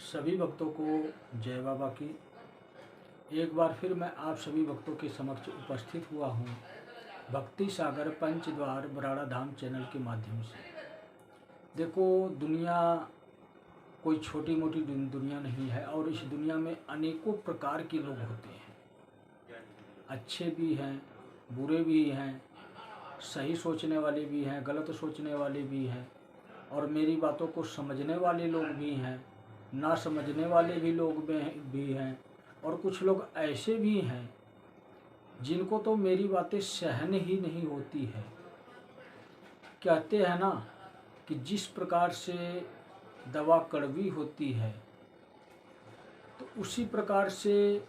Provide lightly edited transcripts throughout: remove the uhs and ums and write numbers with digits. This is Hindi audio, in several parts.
सभी भक्तों को जय बाबा की। एक बार फिर मैं आप सभी भक्तों के समक्ष उपस्थित हुआ हूँ भक्ति सागर पंचद्वार बराड़ा धाम चैनल के माध्यम से। देखो, दुनिया कोई छोटी मोटी दुनिया नहीं है और इस दुनिया में अनेकों प्रकार के लोग होते हैं। अच्छे भी हैं, बुरे भी हैं, सही सोचने वाले भी हैं, गलत सोचने वाले भी हैं, और मेरी बातों को समझने वाले लोग भी हैं, ना समझने वाले भी लोग भी हैं, और कुछ लोग ऐसे भी हैं जिनको तो मेरी बातें सहन ही नहीं होती है। कहते हैं ना कि जिस प्रकार से दवा कड़वी होती है तो उसी प्रकार से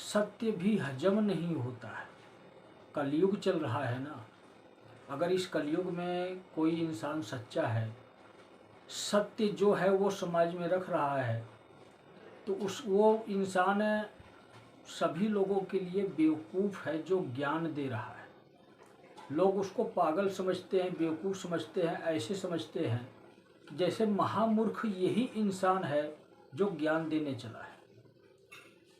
सत्य भी हजम नहीं होता है। कलयुग चल रहा है ना, अगर इस कलयुग में कोई इंसान सच्चा है, सत्य जो है वो समाज में रख रहा है, तो वो इंसान सभी लोगों के लिए बेवकूफ़ है जो ज्ञान दे रहा है। लोग उसको पागल समझते हैं, बेवकूफ़ समझते हैं, ऐसे समझते हैं कि जैसे महामूर्ख यही इंसान है जो ज्ञान देने चला है।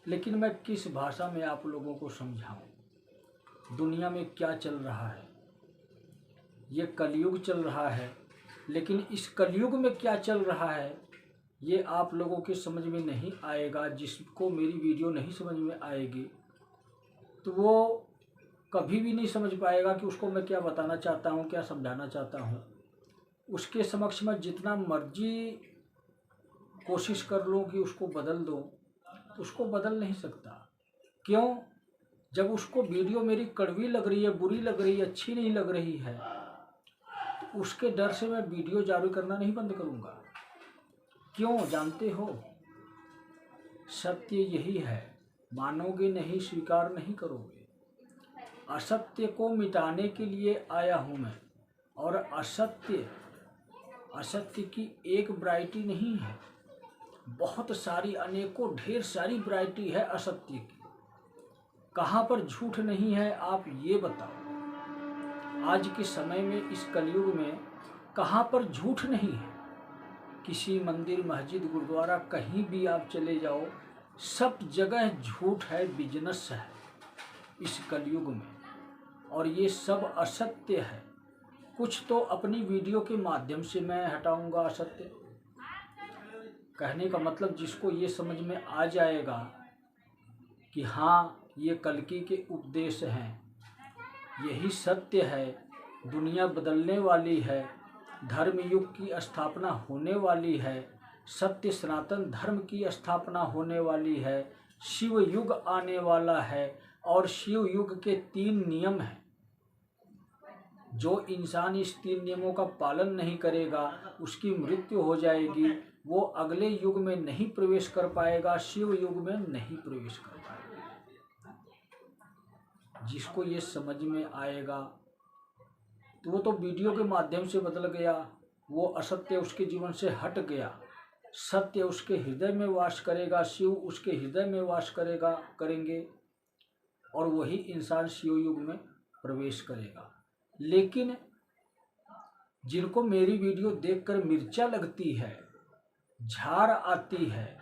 लेकिन मैं किस भाषा में आप लोगों को समझाऊं? दुनिया में क्या चल रहा है? ये कलयुग चल रहा है, लेकिन इस कलयुग में क्या चल रहा है ये आप लोगों के समझ में नहीं आएगा। जिसको मेरी वीडियो नहीं समझ में आएगी तो वो कभी भी नहीं समझ पाएगा कि उसको मैं क्या बताना चाहता हूँ, क्या समझाना चाहता हूँ। उसके समक्ष मैं जितना मर्जी कोशिश कर लूँ कि उसको बदल दूँ, तो उसको बदल नहीं सकता। क्यों? जब उसको वीडियो मेरी कड़वी लग रही है, बुरी लग रही है, अच्छी नहीं लग रही है, तो उसके डर से मैं वीडियो जारी करना नहीं बंद करूँगा। क्यों? जानते हो, सत्य यही है, मानोगे नहीं, स्वीकार नहीं करोगे। असत्य को मिटाने के लिए आया हूँ मैं, और असत्य की एक वैरायटी नहीं है, बहुत सारी, अनेकों, ढेर सारी वैरायटी है असत्य की। कहाँ पर झूठ नहीं है आप ये बताओ? आज के समय में, इस कलयुग में कहाँ पर झूठ नहीं है? किसी मंदिर, मस्जिद, गुरुद्वारा, कहीं भी आप चले जाओ, सब जगह झूठ है, बिजनेस है इस कलयुग में, और ये सब असत्य है। कुछ तो अपनी वीडियो के माध्यम से मैं हटाऊंगा असत्य। कहने का मतलब जिसको ये समझ में आ जाएगा कि हाँ, ये कल्कि के उपदेश हैं, यही सत्य है, दुनिया बदलने वाली है, धर्म युग की स्थापना होने वाली है, सत्य सनातन धर्म की स्थापना होने वाली है, शिव युग आने वाला है, और शिव युग के 3 नियम हैं। जो इंसान इस 3 नियमों का पालन नहीं करेगा उसकी मृत्यु हो जाएगी, वो अगले युग में नहीं प्रवेश कर पाएगा, शिव युग में नहीं प्रवेश कर पाएगा। जिसको ये समझ में आएगा तो वो तो वीडियो के माध्यम से बदल गया, वो असत्य उसके जीवन से हट गया, सत्य उसके हृदय में वास करेगा, शिव उसके हृदय में वास करेंगे, और वही इंसान शिव युग में प्रवेश करेगा। लेकिन जिनको मेरी वीडियो देखकर मिर्चा लगती है, झार आती है,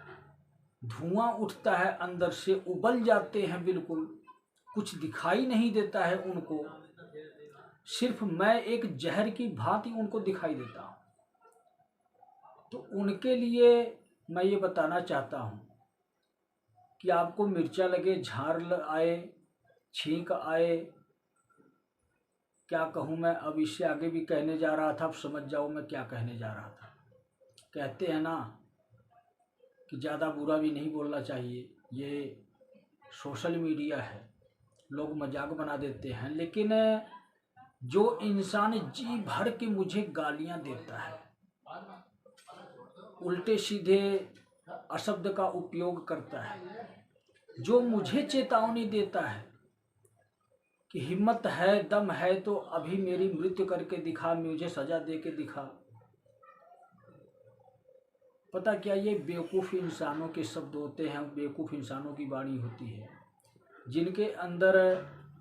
धुआं उठता है, अंदर से उबल जाते हैं, बिल्कुल कुछ दिखाई नहीं देता है उनको, सिर्फ मैं एक जहर की भांति उनको दिखाई देता हूँ, तो उनके लिए मैं ये बताना चाहता हूँ कि आपको मिर्चा लगे, झार आए, छींक आए, क्या कहूँ मैं, अब इससे आगे भी कहने जा रहा था, अब समझ जाओ मैं क्या कहने जा रहा था। कहते हैं ना कि ज़्यादा बुरा भी नहीं बोलना चाहिए, ये सोशल मीडिया है, लोग मजाक बना देते हैं। लेकिन जो इंसान जी भर के मुझे गालियां देता है, उल्टे सीधे अशब्द का उपयोग करता है, जो मुझे चेतावनी देता है कि हिम्मत है, दम है तो अभी मेरी मृत्यु करके दिखा, मुझे सजा दे के दिखा, पता क्या, ये बेवकूफ़ इंसानों के शब्द होते हैं, बेवकूफ़ इंसानों की वाणी होती है, जिनके अंदर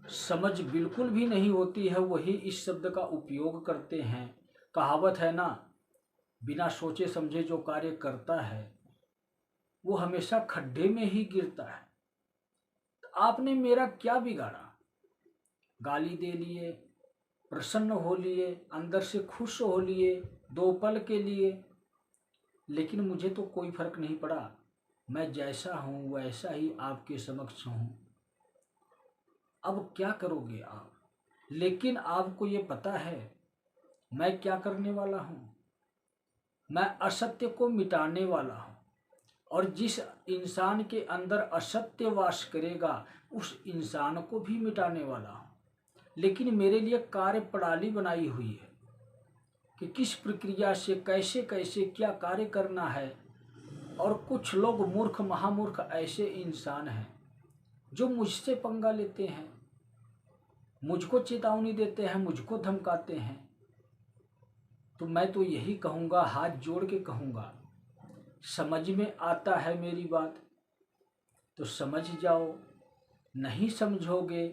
समझ बिल्कुल भी नहीं होती है, वही इस शब्द का उपयोग करते हैं। कहावत है ना, बिना सोचे समझे जो कार्य करता है वो हमेशा खड्डे में ही गिरता है। तो आपने मेरा क्या बिगाड़ा? गाली दे लिए, प्रसन्न हो लिए, अंदर से खुश हो लिए 2 पल के लिए, लेकिन मुझे तो कोई फर्क नहीं पड़ा। मैं जैसा हूँ वैसा ही आपके समक्ष हूँ। अब क्या करोगे आप? लेकिन आपको ये पता है मैं क्या करने वाला हूँ? मैं असत्य को मिटाने वाला हूँ, और जिस इंसान के अंदर असत्य वास करेगा उस इंसान को भी मिटाने वाला हूँ। लेकिन मेरे लिए कार्य प्रणाली बनाई हुई है कि किस प्रक्रिया से कैसे कैसे क्या कार्य करना है। और कुछ लोग मूर्ख महामूर्ख ऐसे इंसान हैं जो मुझसे पंगा लेते हैं, मुझको चेतावनी देते हैं, मुझको धमकाते हैं। तो मैं तो यही कहूँगा, हाथ जोड़ के कहूँगा, समझ में आता है मेरी बात तो समझ जाओ, नहीं समझोगे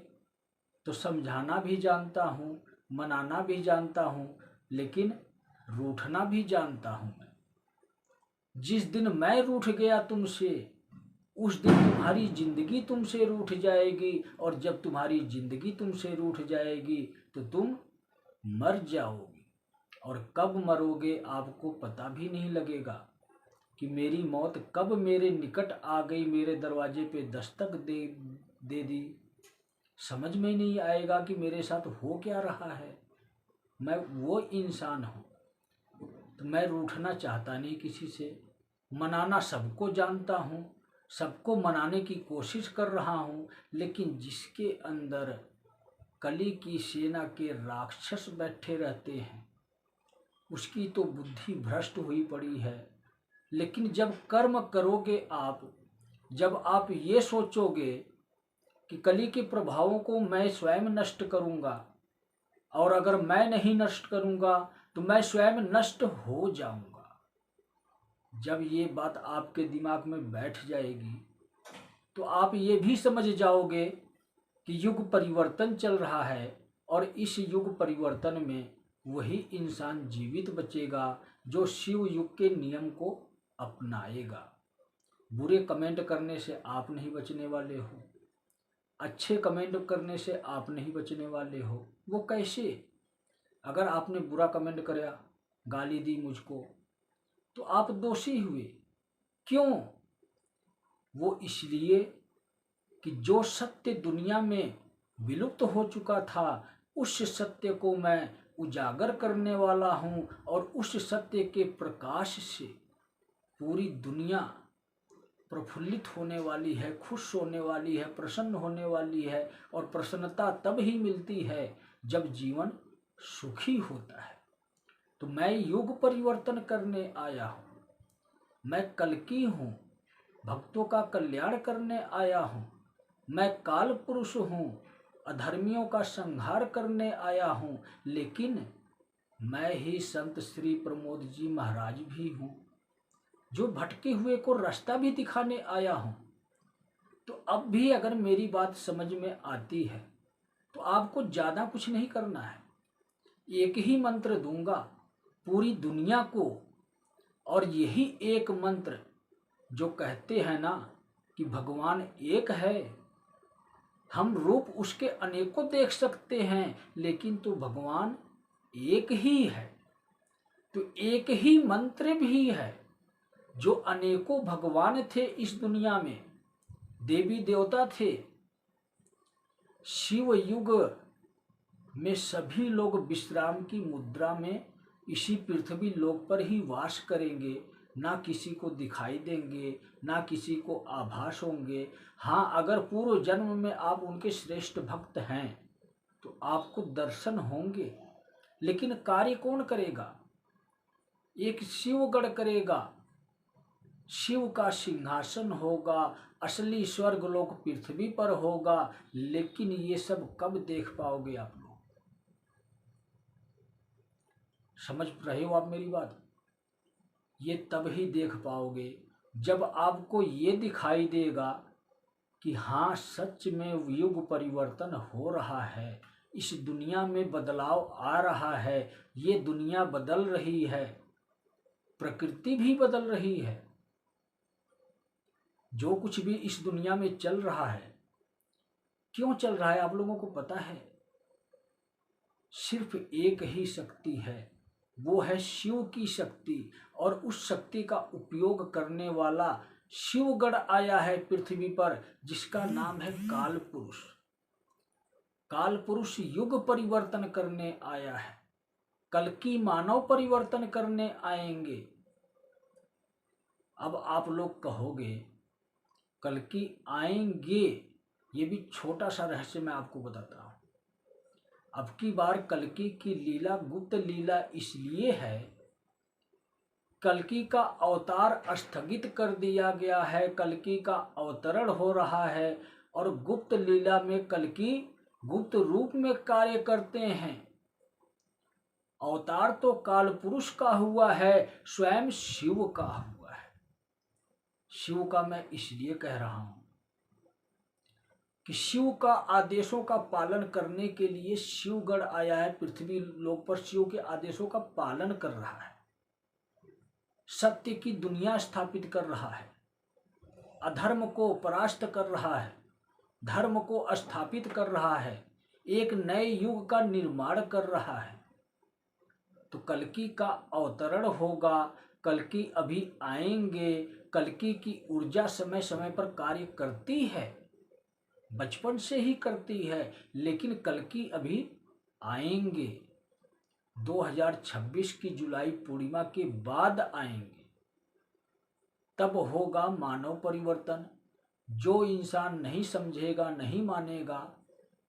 तो समझाना भी जानता हूँ, मनाना भी जानता हूँ, लेकिन रूठना भी जानता हूँ मैं। जिस दिन मैं रूठ गया तुमसे, उस दिन तुम्हारी जिंदगी तुमसे रूठ जाएगी, और जब तुम्हारी जिंदगी तुमसे रूठ जाएगी तो तुम मर जाओगे। और कब मरोगे आपको पता भी नहीं लगेगा कि मेरी मौत कब मेरे निकट आ गई, मेरे दरवाजे पे दस्तक दे दी। समझ में नहीं आएगा कि मेरे साथ हो क्या रहा है। मैं वो इंसान हूँ। तो मैं रूठना चाहता नहीं किसी से, मनाना सबको जानता हूँ, सबको मनाने की कोशिश कर रहा हूँ। लेकिन जिसके अंदर कली की सेना के राक्षस बैठे रहते हैं उसकी तो बुद्धि भ्रष्ट हुई पड़ी है। लेकिन जब कर्म करोगे आप, जब आप ये सोचोगे कि कली के प्रभावों को मैं स्वयं नष्ट करूँगा, और अगर मैं नहीं नष्ट करूँगा तो मैं स्वयं नष्ट हो जाऊँगा, जब ये बात आपके दिमाग में बैठ जाएगी तो आप ये भी समझ जाओगे कि युग परिवर्तन चल रहा है, और इस युग परिवर्तन में वही इंसान जीवित बचेगा जो शिव युग के नियम को अपनाएगा। बुरे कमेंट करने से आप नहीं बचने वाले हो, अच्छे कमेंट करने से आप नहीं बचने वाले हो। वो कैसे? अगर आपने बुरा कमेंट किया, गाली दी मुझको, तो आप दोषी हुए। क्यों? वो इसलिए कि जो सत्य दुनिया में विलुप्त हो चुका था उस सत्य को मैं उजागर करने वाला हूँ, और उस सत्य के प्रकाश से पूरी दुनिया प्रफुल्लित होने वाली है, खुश होने वाली है, प्रसन्न होने वाली है। और प्रसन्नता तब ही मिलती है जब जीवन सुखी होता है। तो मैं युग परिवर्तन करने आया हूँ। मैं कल्कि हूँ, भक्तों का कल्याण करने आया हूँ। मैं काल पुरुष हूँ, अधर्मियों का संहार करने आया हूँ। लेकिन मैं ही संत श्री प्रमोद जी महाराज भी हूँ, जो भटके हुए को रास्ता भी दिखाने आया हूँ। तो अब भी अगर मेरी बात समझ में आती है तो आपको ज़्यादा कुछ नहीं करना है। एक ही मंत्र दूंगा पूरी दुनिया को, और यही एक मंत्र जो कहते हैं ना कि भगवान एक है, हम रूप उसके अनेकों देख सकते हैं लेकिन तो भगवान एक ही है। तो एक ही मंत्र भी है, जो अनेकों भगवान थे इस दुनिया में, देवी देवता थे। शिव युग में सभी लोग विश्राम की मुद्रा में इसी पृथ्वी लोक पर ही वास करेंगे, ना किसी को दिखाई देंगे, ना किसी को आभास होंगे। हाँ, अगर पूर्व जन्म में आप उनके श्रेष्ठ भक्त हैं तो आपको दर्शन होंगे, लेकिन कार्य कौन करेगा? एक शिवगढ़ करेगा, शिव का सिंहासन होगा, असली स्वर्ग लोक पृथ्वी पर होगा। लेकिन ये सब कब देख पाओगे आप लोग? समझ रहे हो आप मेरी बात? ये तब ही देख पाओगे जब आपको ये दिखाई देगा कि हाँ, सच में युग परिवर्तन हो रहा है, इस दुनिया में बदलाव आ रहा है, ये दुनिया बदल रही है, प्रकृति भी बदल रही है। जो कुछ भी इस दुनिया में चल रहा है, क्यों चल रहा है आप लोगों को पता है? सिर्फ एक ही शक्ति है, वो है शिव की शक्ति। और उस शक्ति का उपयोग करने वाला शिवगण आया है पृथ्वी पर, जिसका नाम है काल पुरुष। काल पुरुष युग परिवर्तन करने आया है, कल की मानव परिवर्तन करने आएंगे। अब आप लोग कहोगे कल की आएंगे, ये भी छोटा सा रहस्य मैं आपको बताता हूं। अब की बार कल्कि की लीला गुप्त लीला इसलिए है, कल्कि का अवतार स्थगित कर दिया गया है, कल्कि का अवतरण हो रहा है और गुप्त लीला में कल्कि गुप्त रूप में कार्य करते हैं। अवतार तो काल पुरुष का हुआ है, स्वयं शिव का हुआ है। शिव का मैं इसलिए कह रहा हूं कि शिव का आदेशों का पालन करने के लिए शिवगण आया है पृथ्वी लोक पर, शिव के आदेशों का पालन कर रहा है, सत्य की दुनिया स्थापित कर रहा है, अधर्म को परास्त कर रहा है, धर्म को स्थापित कर रहा है, एक नए युग का निर्माण कर रहा है। तो कल्कि का अवतरण होगा, कल्कि अभी आएंगे। कल्कि की ऊर्जा समय समय पर कार्य करती है, बचपन से ही करती है, लेकिन कल्कि अभी आएंगे। 2026 की जुलाई पूर्णिमा के बाद आएंगे, तब होगा मानव परिवर्तन। जो इंसान नहीं समझेगा, नहीं मानेगा,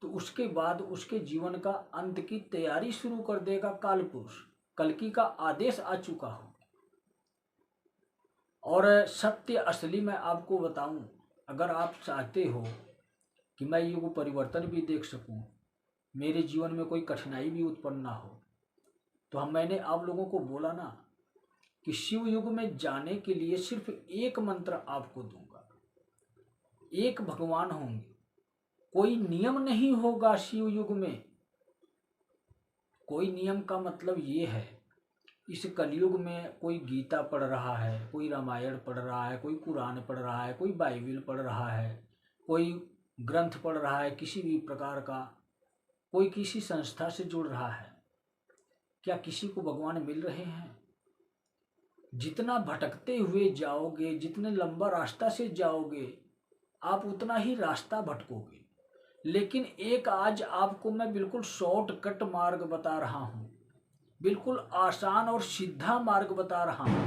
तो उसके बाद उसके जीवन का अंत की तैयारी शुरू कर देगा काल पुरुष। कल्कि का आदेश आ चुका हो। और सत्य असली मैं आपको बताऊं, अगर आप चाहते हो कि मैं युग परिवर्तन भी देख सकूं, मेरे जीवन में कोई कठिनाई भी उत्पन्न ना हो, तो मैंने आप लोगों को बोला ना कि शिव युग में जाने के लिए सिर्फ एक मंत्र आपको दूंगा। एक भगवान होंगे, कोई नियम नहीं होगा शिव युग में। कोई नियम का मतलब ये है, इस कलयुग में कोई गीता पढ़ रहा है, कोई रामायण पढ़ रहा है, कोई कुरान पढ़ रहा है, कोई बाइबल पढ़ रहा है, कोई ग्रंथ पढ़ रहा है किसी भी प्रकार का, कोई किसी संस्था से जुड़ रहा है। क्या किसी को भगवान मिल रहे हैं? जितना भटकते हुए जाओगे, जितने लंबा रास्ता से जाओगे, आप उतना ही रास्ता भटकोगे। लेकिन एक आज आपको मैं बिल्कुल शॉर्टकट मार्ग बता रहा हूं, बिल्कुल आसान और सीधा मार्ग बता रहा हूं।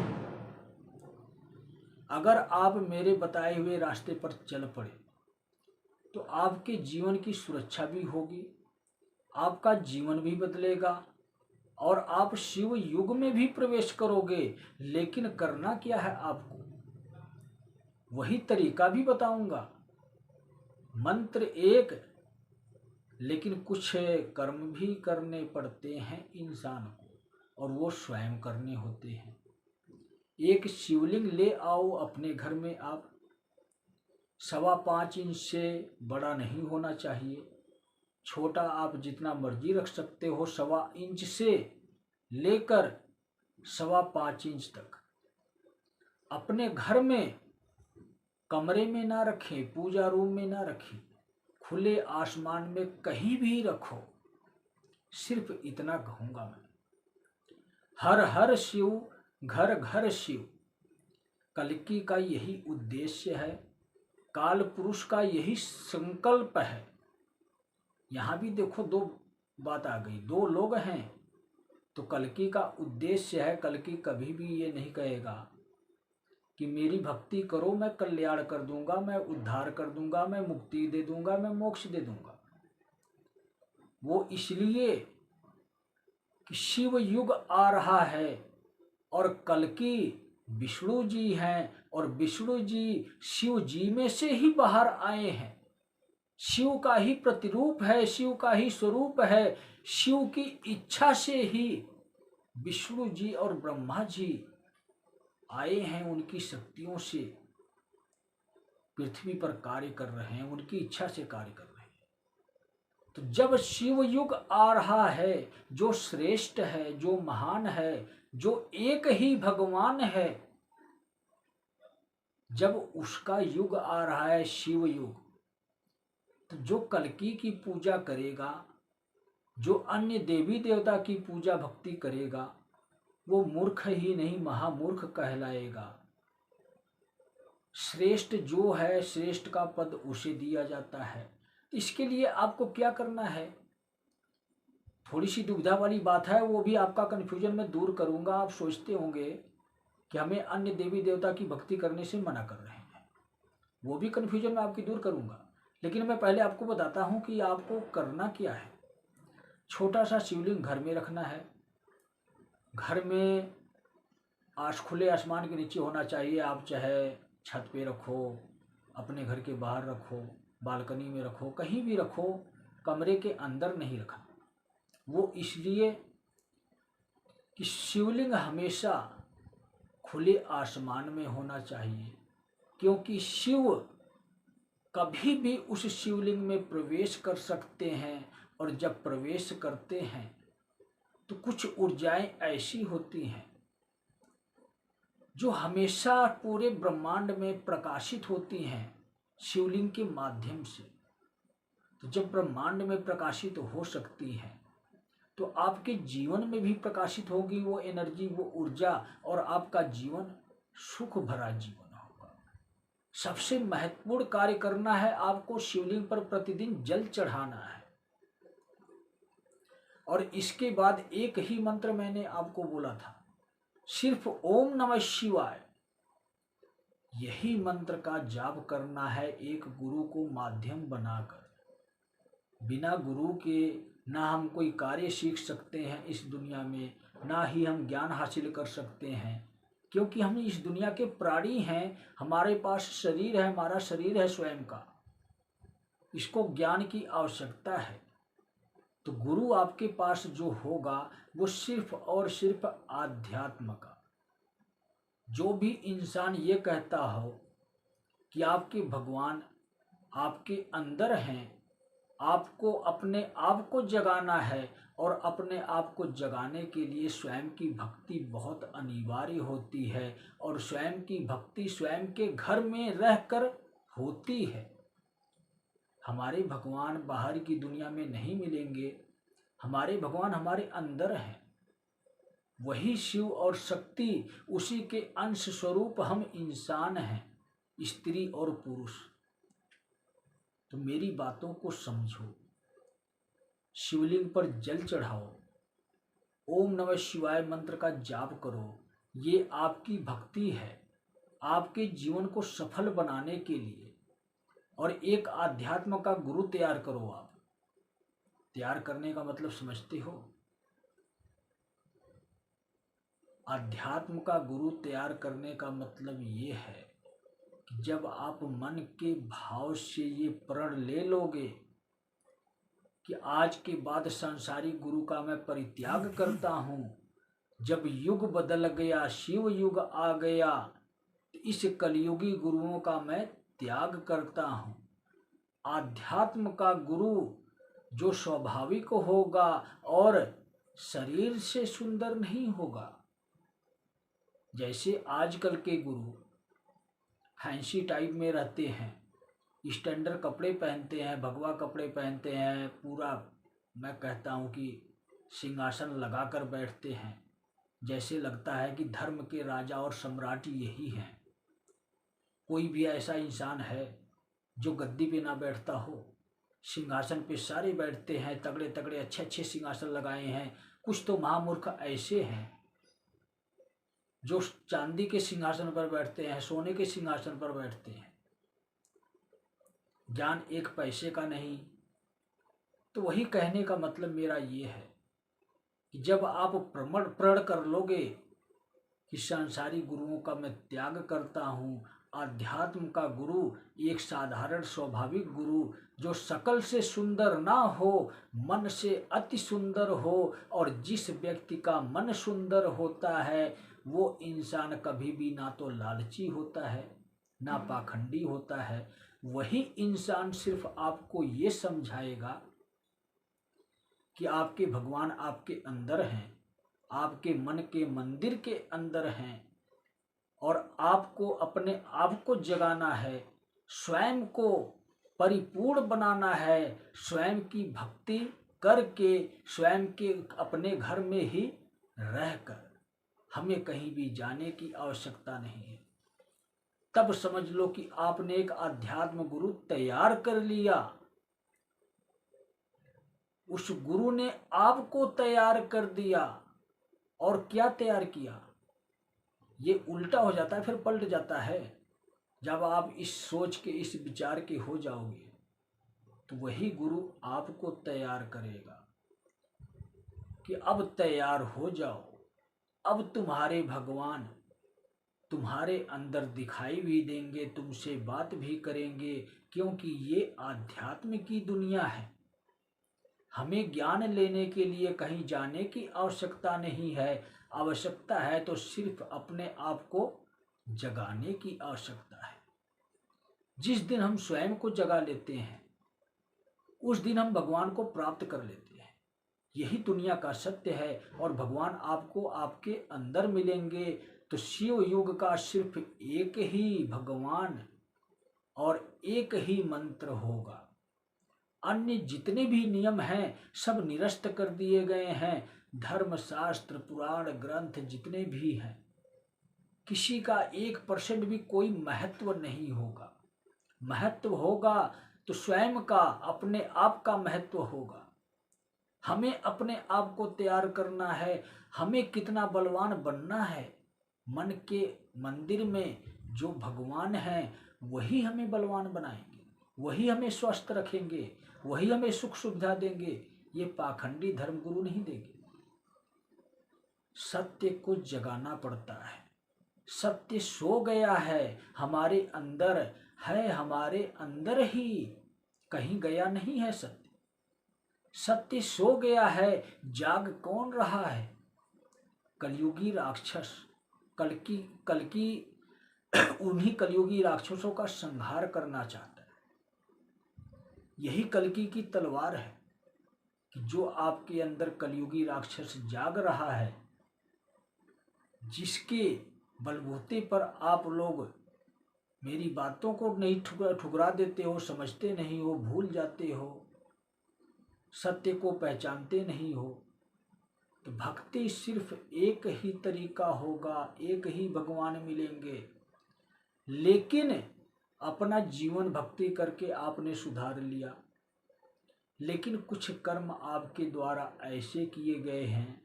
अगर आप मेरे बताए हुए रास्ते पर चल पड़े तो आपके जीवन की सुरक्षा भी होगी, आपका जीवन भी बदलेगा और आप शिव युग में भी प्रवेश करोगे। लेकिन करना क्या है आपको, वही तरीका भी बताऊंगा। मंत्र एक, लेकिन कुछ कर्म भी करने पड़ते हैं इंसान को, और वो स्वयं करने होते हैं। एक शिवलिंग ले आओ अपने घर में आप, 5.25 इंच से बड़ा नहीं होना चाहिए, छोटा आप जितना मर्जी रख सकते हो, 1.25 इंच से लेकर 5.25 इंच तक। अपने घर में कमरे में ना रखें, पूजा रूम में ना रखें, खुले आसमान में कहीं भी रखो। सिर्फ इतना कहूंगा मैं, हर हर शिव, घर घर शिव। कल्कि का यही उद्देश्य है, काल पुरुष का यही संकल्प है। यहां भी देखो दो बात आ गई, दो लोग हैं। तो कल्कि का उद्देश्य है, कल्कि कभी भी ये नहीं कहेगा कि मेरी भक्ति करो, मैं कल्याण कर दूंगा, मैं उद्धार कर दूंगा, मैं मुक्ति दे दूंगा, मैं मोक्ष दे दूंगा। वो इसलिए कि शिव युग आ रहा है और कल्कि विष्णु जी हैं, और विष्णु जी शिव जी में से ही बाहर आए हैं। शिव का ही प्रतिरूप है, शिव का ही स्वरूप है। शिव की इच्छा से ही विष्णु जी और ब्रह्मा जी आए हैं, उनकी शक्तियों से पृथ्वी पर कार्य कर रहे हैं, उनकी इच्छा से कार्य कर रहे हैं। तो जब शिव युग आ रहा है, जो श्रेष्ठ है, जो महान है, जो एक ही भगवान है, जब उसका युग आ रहा है शिव युग, तो जो कल्कि की पूजा करेगा, जो अन्य देवी देवता की पूजा भक्ति करेगा, वो मूर्ख ही नहीं महामूर्ख कहलाएगा। श्रेष्ठ जो है, श्रेष्ठ का पद उसे दिया जाता है। इसके लिए आपको क्या करना है, थोड़ी सी दुविधा वाली बात है, वो भी आपका कन्फ्यूजन मैं दूर करूंगा। आप सोचते होंगे कि हमें अन्य देवी देवता की भक्ति करने से मना कर रहे हैं, वो भी कन्फ्यूजन मैं आपकी दूर करूंगा। लेकिन मैं पहले आपको बताता हूं कि आपको करना क्या है। छोटा सा शिवलिंग घर में रखना है। घर में खुले आसमान के नीचे होना चाहिए। आप चाहे छत पे रखो, अपने घर के बाहर रखो, बालकनी में रखो, कहीं भी रखो, कमरे के अंदर नहीं रखना। वो इसलिए कि शिवलिंग हमेशा खुले आसमान में होना चाहिए, क्योंकि शिव कभी भी उस शिवलिंग में प्रवेश कर सकते हैं। और जब प्रवेश करते हैं तो कुछ ऊर्जाएं ऐसी होती हैं जो हमेशा पूरे ब्रह्मांड में प्रकाशित होती हैं शिवलिंग के माध्यम से। तो जब ब्रह्मांड में प्रकाशित हो सकती हैं तो आपके जीवन में भी प्रकाशित होगी वो एनर्जी, वो ऊर्जा, और आपका जीवन सुख भरा जीवन होगा। सबसे महत्वपूर्ण कार्य करना है, आपको शिवलिंग पर प्रतिदिन जल चढ़ाना है। और इसके बाद एक ही मंत्र मैंने आपको बोला था, सिर्फ ओम नमः शिवाय, यही मंत्र का जाप करना है एक गुरु को माध्यम बनाकर। बिना गुरु के ना हम कोई कार्य सीख सकते हैं इस दुनिया में, ना ही हम ज्ञान हासिल कर सकते हैं, क्योंकि हम इस दुनिया के प्राणी हैं। हमारे पास शरीर है, हमारा शरीर है स्वयं का, इसको ज्ञान की आवश्यकता है। तो गुरु आपके पास जो होगा वो सिर्फ और सिर्फ आध्यात्म का। जो भी इंसान ये कहता हो कि आपके भगवान आपके अंदर हैं, आपको अपने आप को जगाना है, और अपने आप को जगाने के लिए स्वयं की भक्ति बहुत अनिवार्य होती है। और स्वयं की भक्ति स्वयं के घर में रहकर होती है। हमारे भगवान बाहर की दुनिया में नहीं मिलेंगे, हमारे भगवान हमारे अंदर हैं। वही शिव और शक्ति, उसी के अंश स्वरूप हम इंसान हैं, स्त्री और पुरुष। तो मेरी बातों को समझो, शिवलिंग पर जल चढ़ाओ, ओम नमः शिवाय मंत्र का जाप करो। ये आपकी भक्ति है, आपके जीवन को सफल बनाने के लिए। और एक आध्यात्म का गुरु तैयार करो। आप तैयार करने का मतलब समझते हो? अध्यात्म का गुरु तैयार करने का मतलब ये है कि जब आप मन के भाव से ये प्रण ले लोगे कि आज के बाद संसारी गुरु का मैं परित्याग करता हूँ, जब युग बदल गया, शिव युग आ गया, तो इस कलयुगी गुरुओं का मैं त्याग करता हूँ। आध्यात्म का गुरु जो स्वाभाविक होगा और शरीर से सुंदर नहीं होगा। जैसे आजकल के गुरु फैंसी टाइप में रहते हैं, स्टैंडर्ड कपड़े पहनते हैं, भगवा कपड़े पहनते हैं, पूरा मैं कहता हूँ कि सिंहासन लगाकर बैठते हैं, जैसे लगता है कि धर्म के राजा और सम्राट यही हैं। कोई भी ऐसा इंसान है जो गद्दी पे ना बैठता हो? सिंहासन पे सारे बैठते हैं, तगड़े तगड़े अच्छे अच्छे सिंहासन लगाए हैं। कुछ तो महामूर्ख ऐसे हैं जो चांदी के सिंहासन पर बैठते हैं, सोने के सिंहासन पर बैठते हैं। ज्ञान एक पैसे का नहीं। तो वही कहने का मतलब मेरा ये है कि जब आप प्रण कर लोगे कि सांसारिक गुरुओं का मैं त्याग करता हूँ, आध्यात्म का गुरु एक साधारण स्वाभाविक गुरु जो शकल से सुंदर ना हो, मन से अति सुंदर हो, और जिस व्यक्ति का मन सुंदर होता है वो इंसान कभी भी ना तो लालची होता है ना पाखंडी होता है। वही इंसान सिर्फ आपको ये समझाएगा कि आपके भगवान आपके अंदर हैं, आपके मन के मंदिर के अंदर हैं, और आपको अपने आप को जगाना है, स्वयं को परिपूर्ण बनाना है, स्वयं की भक्ति करके स्वयं के अपने घर में ही रहकर हमें कहीं भी जाने की आवश्यकता नहीं है। तब समझ लो कि आपने एक आध्यात्म गुरु तैयार कर लिया। उस गुरु ने आपको तैयार कर दिया। और क्या तैयार किया? ये उल्टा हो जाता है, फिर पलट जाता है। जब आप इस सोच के, इस विचार के हो जाओगे तो वही गुरु आपको तैयार करेगा कि अब तैयार हो जाओ, अब तुम्हारे भगवान तुम्हारे अंदर दिखाई भी देंगे, तुमसे बात भी करेंगे, क्योंकि ये आध्यात्म की दुनिया है। हमें ज्ञान लेने के लिए कहीं जाने की आवश्यकता नहीं है। आवश्यकता है तो सिर्फ अपने आप को जगाने की आवश्यकता है। जिस दिन हम स्वयं को जगा लेते हैं उस दिन हम भगवान को प्राप्त कर लेते हैं। यही दुनिया का सत्य है। और भगवान आपको आपके अंदर मिलेंगे। तो शिव युग का सिर्फ एक ही भगवान और एक ही मंत्र होगा। अन्य जितने भी नियम हैं सब निरस्त कर दिए गए हैं। धर्म शास्त्र पुराण ग्रंथ जितने भी हैं, किसी का 1% भी कोई महत्व नहीं होगा। महत्व होगा तो स्वयं का, अपने आप का महत्व होगा। हमें अपने आप को तैयार करना है। हमें कितना बलवान बनना है। मन के मंदिर में जो भगवान हैं वही हमें बलवान बनाएंगे, वही हमें स्वस्थ रखेंगे, वही हमें सुख सुविधा देंगे। ये पाखंडी धर्मगुरु नहीं देंगे। सत्य को जगाना पड़ता है। सत्य सो गया है, हमारे अंदर है, हमारे अंदर ही, कहीं गया नहीं है। सत्य सत्य सो गया है। जाग कौन रहा है? कलयुगी राक्षस। कल की उन्हीं कलयुगी राक्षसों का संहार करना चाहता है। यही कलकी की तलवार है कि जो आपके अंदर कलयुगी राक्षस जाग रहा है, जिसके बलबूते पर आप लोग मेरी बातों को नहीं ठुकरा देते हो, समझते नहीं हो, भूल जाते हो, सत्य को पहचानते नहीं हो। तो भक्ति सिर्फ एक ही तरीका होगा, एक ही भगवान मिलेंगे। लेकिन अपना जीवन भक्ति करके आपने सुधार लिया, लेकिन कुछ कर्म आपके द्वारा ऐसे किए गए हैं,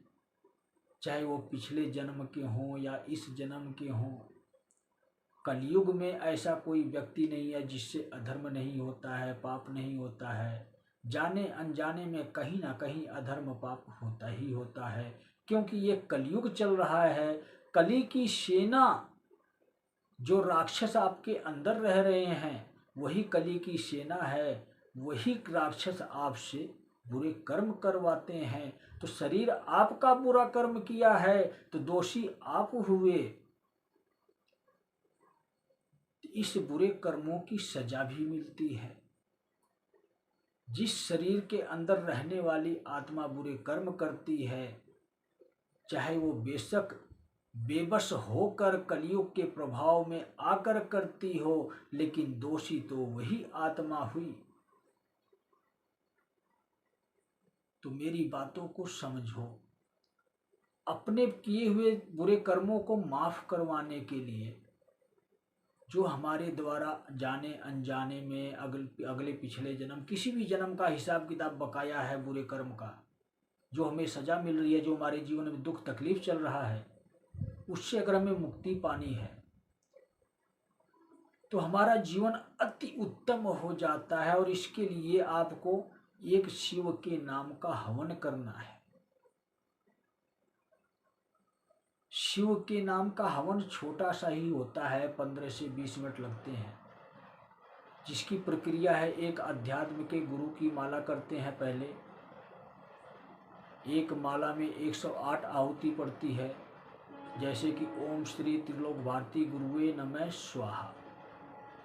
चाहे वो पिछले जन्म के हों या इस जन्म के हों। कलयुग में ऐसा कोई व्यक्ति नहीं है जिससे अधर्म नहीं होता है, पाप नहीं होता है। जाने अनजाने में कहीं ना कहीं अधर्म पाप होता ही होता है, क्योंकि ये कलयुग चल रहा है। कली की सेना, जो राक्षस आपके अंदर रह रहे हैं वही कली की सेना है। वही राक्षस आपसे बुरे कर्म करवाते हैं। तो शरीर आपका बुरा कर्म किया है तो दोषी आप हुए। इस बुरे कर्मों की सजा भी मिलती है। जिस शरीर के अंदर रहने वाली आत्मा बुरे कर्म करती है, चाहे वो बेशक बेबस होकर कलयुग के प्रभाव में आकर करती हो, लेकिन दोषी तो वही आत्मा हुई। तो मेरी बातों को समझो। अपने किए हुए बुरे कर्मों को माफ करवाने के लिए, जो हमारे द्वारा जाने अनजाने में अगले पिछले जन्म, किसी भी जन्म का हिसाब किताब बकाया है बुरे कर्म का, जो हमें सजा मिल रही है, जो हमारे जीवन में दुख तकलीफ चल रहा है, उससे अगर हमें मुक्ति पानी है तो हमारा जीवन अति उत्तम हो जाता है। और इसके लिए आपको एक शिव के नाम का हवन करना है। शिव के नाम का हवन छोटा सा ही होता है, 15 से 20 मिनट लगते हैं। जिसकी प्रक्रिया है, एक अध्यात्म के गुरु की माला करते हैं। पहले एक माला में 108 आहुति पड़ती है, जैसे कि ओम श्री त्रिलोक भारती गुरुवे नमः स्वाहा।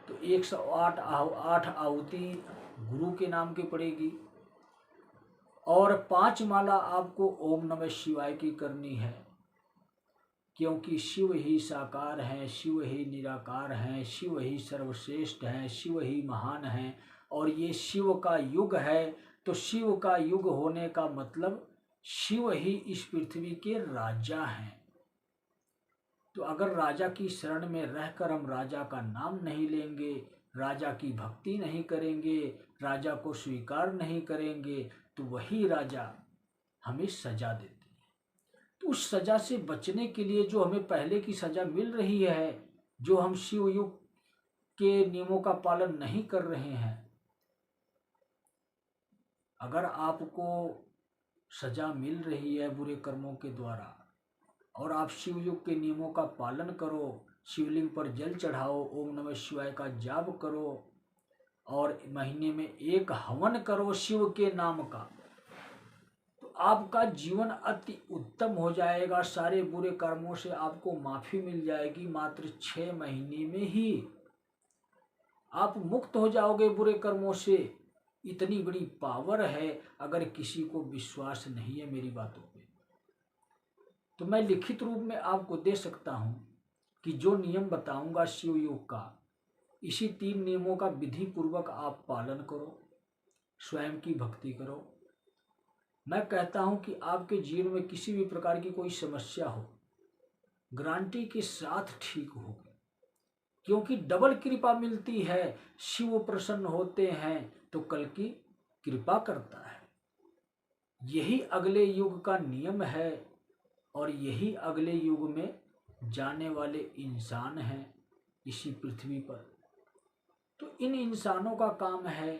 तो 108 आहुति गुरु के नाम की पड़ेगी। और 5 माला आपको ओम नमः शिवाय की करनी है, क्योंकि शिव ही साकार हैं, शिव ही निराकार हैं, शिव ही सर्वश्रेष्ठ हैं, शिव ही महान हैं। और ये शिव का युग है, तो शिव का युग होने का मतलब शिव ही इस पृथ्वी के राजा हैं। तो अगर राजा की शरण में रहकर हम राजा का नाम नहीं लेंगे, राजा की भक्ति नहीं करेंगे, राजा को स्वीकार नहीं करेंगे, तो वही राजा हमें सजा देते हैं। तो उस सजा से बचने के लिए जो हमें पहले की सजा मिल रही है, जो हम शिव युग के नियमों का पालन नहीं कर रहे हैं, अगर आपको सजा मिल रही है बुरे कर्मों के द्वारा और आप शिवयुग के नियमों का पालन करो, शिवलिंग पर जल चढ़ाओ, ओम नमः शिवाय का जाप करो और महीने में एक हवन करो शिव के नाम का, तो आपका जीवन अति उत्तम हो जाएगा। सारे बुरे कर्मों से आपको माफी मिल जाएगी। मात्र 6 महीने में ही आप मुक्त हो जाओगे बुरे कर्मों से। इतनी बड़ी पावर है। अगर किसी को विश्वास नहीं है मेरी बातों पे, तो मैं लिखित रूप में आपको दे सकता हूं कि जो नियम बताऊंगा शिव योग का, इसी 3 नियमों का विधि पूर्वक आप पालन करो, स्वयं की भक्ति करो। मैं कहता हूं कि आपके जीवन में किसी भी प्रकार की कोई समस्या हो, गारंटी के साथ ठीक होगी, क्योंकि डबल कृपा मिलती है। शिव प्रसन्न होते हैं तो कल की कृपा करता है। यही अगले युग का नियम है और यही अगले युग में जाने वाले इंसान हैं इसी पृथ्वी पर। तो इन इंसानों का काम है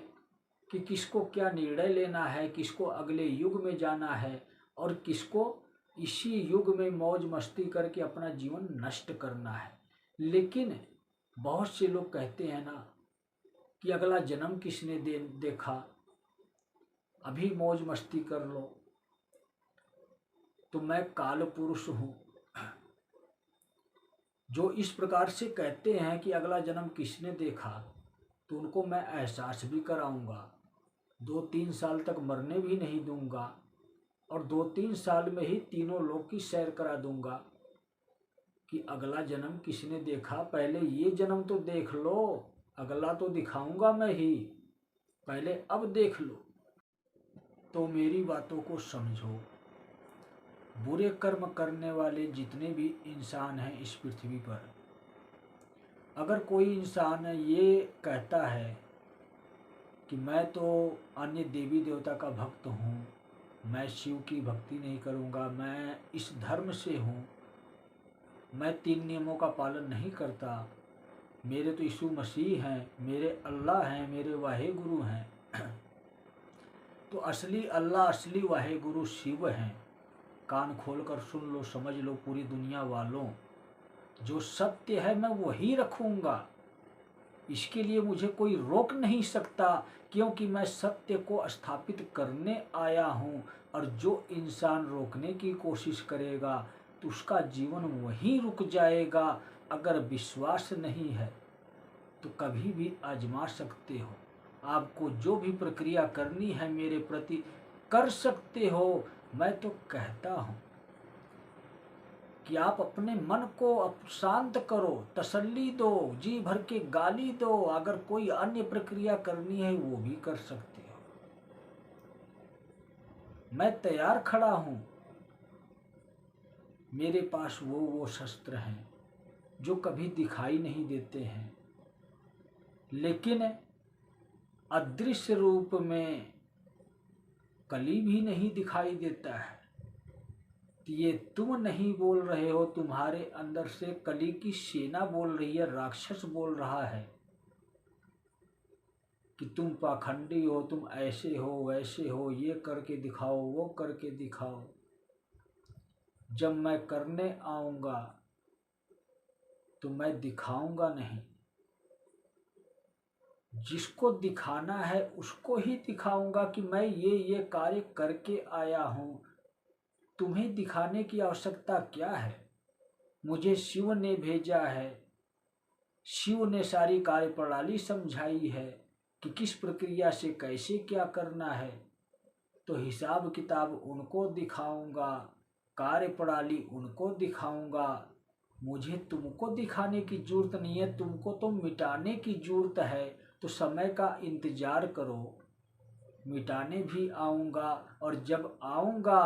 कि किसको क्या निर्णय लेना है, किसको अगले युग में जाना है और किसको इसी युग में मौज मस्ती करके अपना जीवन नष्ट करना है। लेकिन बहुत से लोग कहते हैं ना कि अगला जन्म किसने देखा, अभी मौज मस्ती कर लो। तो मैं काल पुरुष हूँ जो इस प्रकार से कहते हैं कि अगला जन्म किसने देखा, तो उनको मैं एहसास भी कराऊंगा। 2-3 साल तक मरने भी नहीं दूंगा और 2-3 साल में ही तीनों लोक की सैर करा दूंगा कि अगला जन्म किसने देखा। पहले ये जन्म तो देख लो, अगला तो दिखाऊंगा मैं ही, पहले अब देख लो। तो मेरी बातों को समझो। बुरे कर्म करने वाले जितने भी इंसान हैं इस पृथ्वी पर, अगर कोई इंसान ये कहता है कि मैं तो अन्य देवी देवता का भक्त हूँ, मैं शिव की भक्ति नहीं करूँगा, मैं इस धर्म से हूँ, मैं 3 नियमों का पालन नहीं करता, मेरे तो यीशु मसीह हैं, मेरे अल्लाह हैं, मेरे वाहे गुरु हैं, तो असली अल्लाह असली वाहे गुरु शिव हैं। कान खोलकर सुन लो, समझ लो पूरी दुनिया वालों, जो सत्य है मैं वही रखूँगा। इसके लिए मुझे कोई रोक नहीं सकता, क्योंकि मैं सत्य को स्थापित करने आया हूँ। और जो इंसान रोकने की कोशिश करेगा तो उसका जीवन वहीं रुक जाएगा। अगर विश्वास नहीं है तो कभी भी आजमा सकते हो। आपको जो भी प्रक्रिया करनी है मेरे प्रति कर सकते हो। मैं तो कहता हूँ कि आप अपने मन को शांत करो, तसल्ली दो, जी भर के गाली दो। अगर कोई अन्य प्रक्रिया करनी है वो भी कर सकते हो। मैं तैयार खड़ा हूँ। मेरे पास वो शस्त्र हैं जो कभी दिखाई नहीं देते हैं, लेकिन अदृश्य रूप में कली भी नहीं दिखाई देता है। ये तुम नहीं बोल रहे हो, तुम्हारे अंदर से कली की सेना बोल रही है, राक्षस बोल रहा है कि तुम पाखंडी हो, तुम ऐसे हो वैसे हो, ये करके दिखाओ वो करके दिखाओ। जब मैं करने आऊँगा तो मैं दिखाऊँगा नहीं, जिसको दिखाना है उसको ही दिखाऊँगा कि मैं ये कार्य करके आया हूँ। तुम्हें दिखाने की आवश्यकता क्या है? मुझे शिव ने भेजा है, शिव ने सारी कार्य प्रणाली समझाई है कि किस प्रक्रिया से कैसे क्या करना है। तो हिसाब किताब उनको दिखाऊंगा, कार्य प्रणाली उनको दिखाऊंगा, मुझे तुमको दिखाने की जरूरत नहीं है, तुमको तो मिटाने की जरूरत है। तो समय का इंतजार करो, मिटाने भी आऊँगा, और जब आऊँगा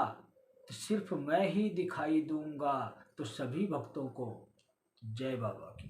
तो सिर्फ मैं ही दिखाई दूँगा। तो सभी भक्तों को जय बाबा की।